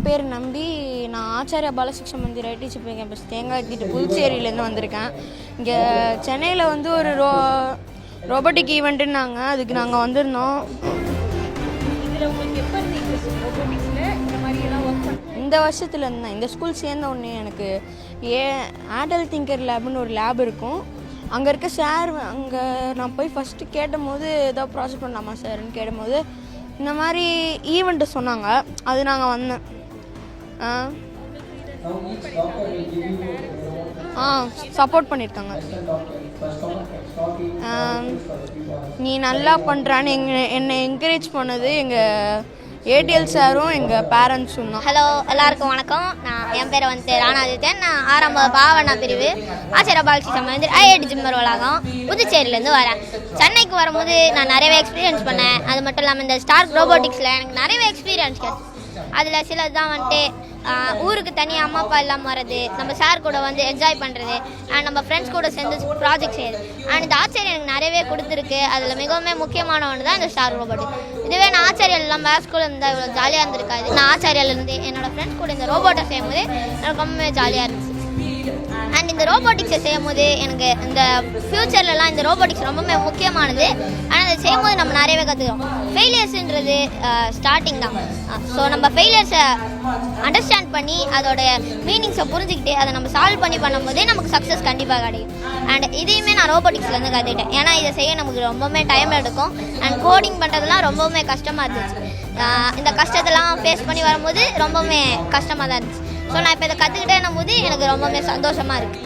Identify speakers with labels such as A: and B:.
A: பேர் நம்பி. நான் ஆச்சாரியா பாலசிக்ஷா மந்திர் ஐடி சிப்பி கேம்பஸ் தேங்காய் திட்டு புதுச்சேரியிலேருந்து வந்திருக்கேன். இங்கே சென்னையில் வந்து ஒரு ரோபோட்டிக் ஈவெண்ட்டுன்னாங்க, அதுக்கு நாங்கள் வந்திருந்தோம். இந்த வருஷத்துல இருந்தேன். இந்த ஸ்கூல் சேர்ந்த உடனே எனக்கு ஆடல் திங்கர் லேப்னு ஒரு லேப் இருக்கும். அங்கே இருக்க சார், அங்கே நான் போய் ஃபஸ்ட்டு கேட்டபோது ஏதோ ப்ராஜெக்ட் பண்ணலாமா சார்ன்னு கேட்டபோது இந்த மாதிரி ஈவெண்ட்டு சொன்னாங்க. அது நாங்கள் வந்தேன். சப்போர்ட் பண்ணியிருக்காங்க. நீ நல்லா பண்ணுறான்னு என்னை என்கரேஜ் பண்ணது எங்கள் ஏடிஎல் சாரும் எங்கள் பேரண்ட்ஸும் தான்.
B: ஹலோ, எல்லாருக்கும் வணக்கம். என் பேர் வந்து ராணாதித்யன். நான் 6ஆம் பாவனா பிரிவு ஆச்சாரியா பாலசிக்ஷா மந்திர் ஐஐடி ஜிம்மர் வளாகம் புதுச்சேரியிலேருந்து வரேன். சென்னைக்கு வரும்போது நான் நிறையவே எக்ஸ்பீரியன்ஸ் பண்ணேன். அது மட்டும் இல்லாமல் இந்த ஸ்டார்க் ரோபோட்டிக்ஸில் எனக்கு நிறையவே எக்ஸ்பீரியன்ஸ் கிடைச்சு. அதில் சிலது தான் வந்துட்டு ஊருக்கு தனியாக அம்மா அப்பா இல்லாமல் வர்றது, நம்ம சார் கூட வந்து என்ஜாய் பண்ணுறது, அண்ட் நம்ம ஃப்ரெண்ட்ஸ் கூட சேர்ந்து ப்ராஜெக்ட் செய்யுது. அண்ட் இந்த ஆச்சரியம் எனக்கு நிறையவே கொடுத்துருக்கு. அதில் மிகவும் முக்கியமான ஒன்று தான் இந்த ஸ்டார் ரோபோட்டிக். இதுவே நான் ஆச்சாரியால் இல்லாமல் வேறு ஸ்கூலில் இருந்தால் இவ்வளோ ஜாலியாக இருந்திருக்காது. நான் ஆச்சாரியாலேருந்து என்னோடய ஃப்ரெண்ட்ஸ் கூட இந்த ரோபோட்டை செய்யும்போது எனக்கு ரொம்பவே ஜாலியாக இருந்துச்சு. அண்ட் இந்த ரோபோட்டிக்ஸை செய்யும்போது எனக்கு இந்த ஃப்யூச்சர்லலாம் இந்த ரோபோட்டிக்ஸ் ரொம்பவே முக்கியமானது. ஆனால் அதை செய்யும்போது நம்ம நிறையவே கற்றுக்கிறோம். ஃபெயிலியர்ஸுன்றது ஸ்டார்டிங் தான். ஸோ நம்ம ஃபெயிலியர்ஸை அண்டர்ஸ்டாண்ட் பண்ணி அதோடைய மீனிங்ஸை புரிஞ்சுக்கிட்டு அதை நம்ம சால்வ் பண்ணும்போதே நமக்கு சக்ஸஸ் கண்டிப்பாக கிடைக்கும். அண்ட் இதையுமே நான் ரோபோட்டிக்ஸ்லேருந்து கற்றுக்கிட்டேன். ஏன்னா இதை செய்ய நமக்கு ரொம்பவுமே டைம் எடுக்கும். அண்ட் கோடிங் பண்ணுறதுலாம் ரொம்பவுமே கஷ்டமாக இருந்துச்சு. இந்த கஷ்டத்தெல்லாம் ஃபேஸ் பண்ணி வரும்போது ரொம்பவுமே கஷ்டமாக தான் இருந்துச்சு. ஸோ நான் இப்போ இதை கற்றுக்கிட்டேன்னும் போது எனக்கு ரொம்பவே சந்தோஷமாக இருக்குது.